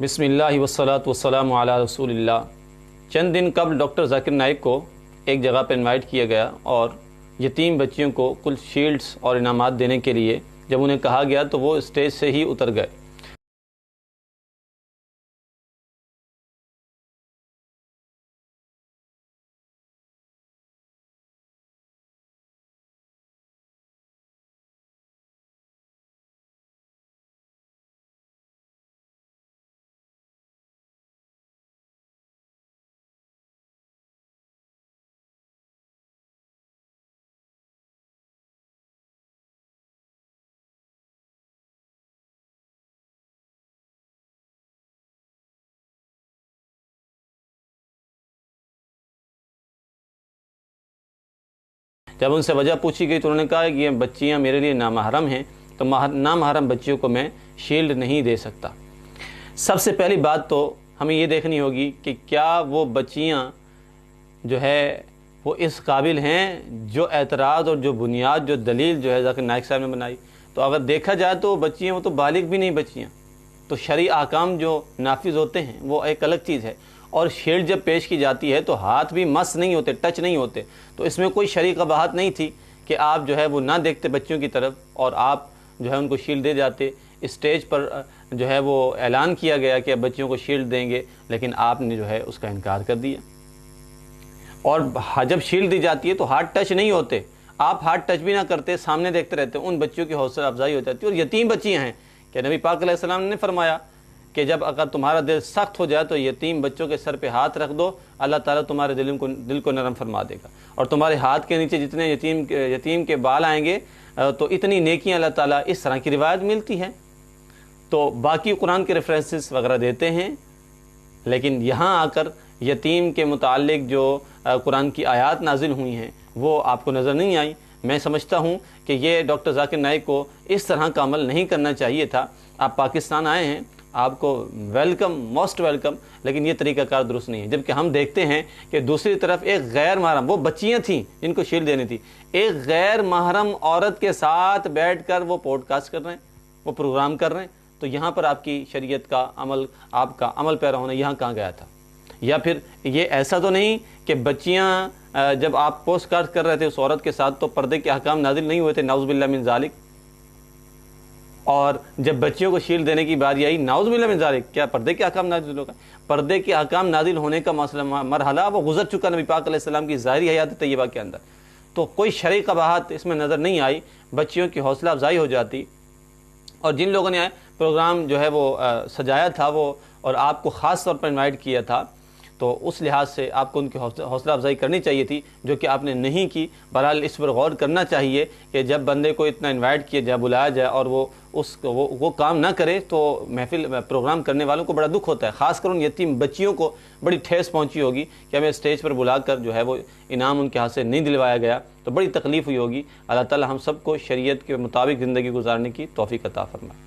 بسم اللہ والصلاۃ والسلام علی رسول اللہ۔ چند دن قبل ڈاکٹر ذاکر نائک کو ایک جگہ پر انوائٹ کیا گیا اور یتیم بچیوں کو کچھ شیلڈز اور انعامات دینے کے لیے جب انہیں کہا گیا تو وہ اسٹیج سے ہی اتر گئے۔ جب ان سے وجہ پوچھی گئی تو انہوں نے کہا کہ یہ بچیاں میرے لیے نامحرم ہیں، تو نامحرم بچیوں کو میں شیلڈ نہیں دے سکتا۔ سب سے پہلی بات تو ہمیں یہ دیکھنی ہوگی کہ کیا وہ بچیاں جو ہے وہ اس قابل ہیں جو اعتراض اور جو بنیاد جو دلیل جو ہے ذاکر نائک صاحب نے بنائی۔ تو اگر دیکھا جائے تو بچیاں وہ تو بالغ بھی نہیں بچیاں، تو شرعی احکام جو نافذ ہوتے ہیں وہ ایک الگ چیز ہے، اور شیلڈ جب پیش کی جاتی ہے تو ہاتھ بھی مس نہیں ہوتے، ٹچ نہیں ہوتے، تو اس میں کوئی شرعی قباحت نہیں تھی کہ آپ جو ہے وہ نہ دیکھتے بچیوں کی طرف اور آپ جو ہے ان کو شیلڈ دے جاتے۔ اسٹیج پر جو ہے وہ اعلان کیا گیا کہ اب بچیوں کو شیلڈ دیں گے، لیکن آپ نے جو ہے اس کا انکار کر دیا۔ اور جب شیلڈ دی جاتی ہے تو ہاتھ ٹچ نہیں ہوتے، آپ ہاتھ ٹچ بھی نہ کرتے، سامنے دیکھتے رہتے، ان بچیوں کی حوصلہ افزائی ہو جاتی ہے۔ اور یتیم بچیاں ہیں کہ نبی پاک علیہ السلام نے فرمایا کہ جب اگر تمہارا دل سخت ہو جائے تو یتیم بچوں کے سر پہ ہاتھ رکھ دو، اللہ تعالیٰ تمہارے دل کو نرم فرما دے گا، اور تمہارے ہاتھ کے نیچے جتنے یتیم کے بال آئیں گے تو اتنی نیکیاں اللہ تعالیٰ، اس طرح کی روایت ملتی ہے۔ تو باقی قرآن کے ریفرنسز وغیرہ دیتے ہیں، لیکن یہاں آ کر یتیم کے متعلق جو قرآن کی آیات نازل ہوئی ہیں وہ آپ کو نظر نہیں آئی۔ میں سمجھتا ہوں کہ یہ ڈاکٹر ذاکر نائک کو اس طرح کا عمل نہیں کرنا چاہیے تھا۔ آپ پاکستان آئے ہیں، آپ کو ویلکم، موسٹ ویلکم، لیکن یہ طریقہ کار درست نہیں ہے۔ جبکہ ہم دیکھتے ہیں کہ دوسری طرف ایک غیر محرم، وہ بچیاں تھیں جن کو شیلڈ دینی تھی، ایک غیر محرم عورت کے ساتھ بیٹھ کر وہ پوڈ کاسٹ کر رہے ہیں، وہ پروگرام کر رہے ہیں، تو یہاں پر آپ کی شریعت کا عمل، آپ کا عمل پیرا ہونا یہاں کہاں گیا تھا؟ یا پھر یہ ایسا تو نہیں کہ بچیاں جب آپ پوسٹ کاسٹ کر رہے تھے اس عورت کے ساتھ تو پردے کے احکام نازل نہیں ہوئے تھے، نعوذ باللہ من ذالک، اور جب بچیوں کو شیلڈ دینے کی باری آئی نعوذ باللہ من ذالک کیا پردے کے احکام نازل ہو گئے؟ پردے کے احکام نازل ہونے کا مرحلہ وہ گزر چکا نبی پاک علیہ السلام کی ظاہری حیات طیبہ کے اندر، تو کوئی شرعی قباحت اس میں نظر نہیں آئی، بچیوں کی حوصلہ افزائی ہو جاتی۔ اور جن لوگوں نے پروگرام جو ہے وہ سجایا تھا وہ اور آپ کو خاص طور پر انوائٹ کیا تھا، تو اس لحاظ سے آپ کو ان کی حوصلہ افزائی کرنی چاہیے تھی، جو کہ آپ نے نہیں کی۔ بہرحال اس پر غور کرنا چاہیے کہ جب بندے کو اتنا انوائٹ کیا جائے، بلایا جائے، اور وہ کام نہ کرے تو محفل پروگرام کرنے والوں کو بڑا دکھ ہوتا ہے، خاص کر ان یتیم بچیوں کو بڑی ٹھیس پہنچی ہوگی کہ ہمیں اسٹیج پر بلا کر جو ہے وہ انعام ان کے ہاتھ سے نہیں دلوایا گیا، تو بڑی تکلیف ہوئی ہوگی۔ اللہ تعالی ہم سب کو شریعت کے مطابق زندگی گزارنے کی توفیق عطا فرمائے۔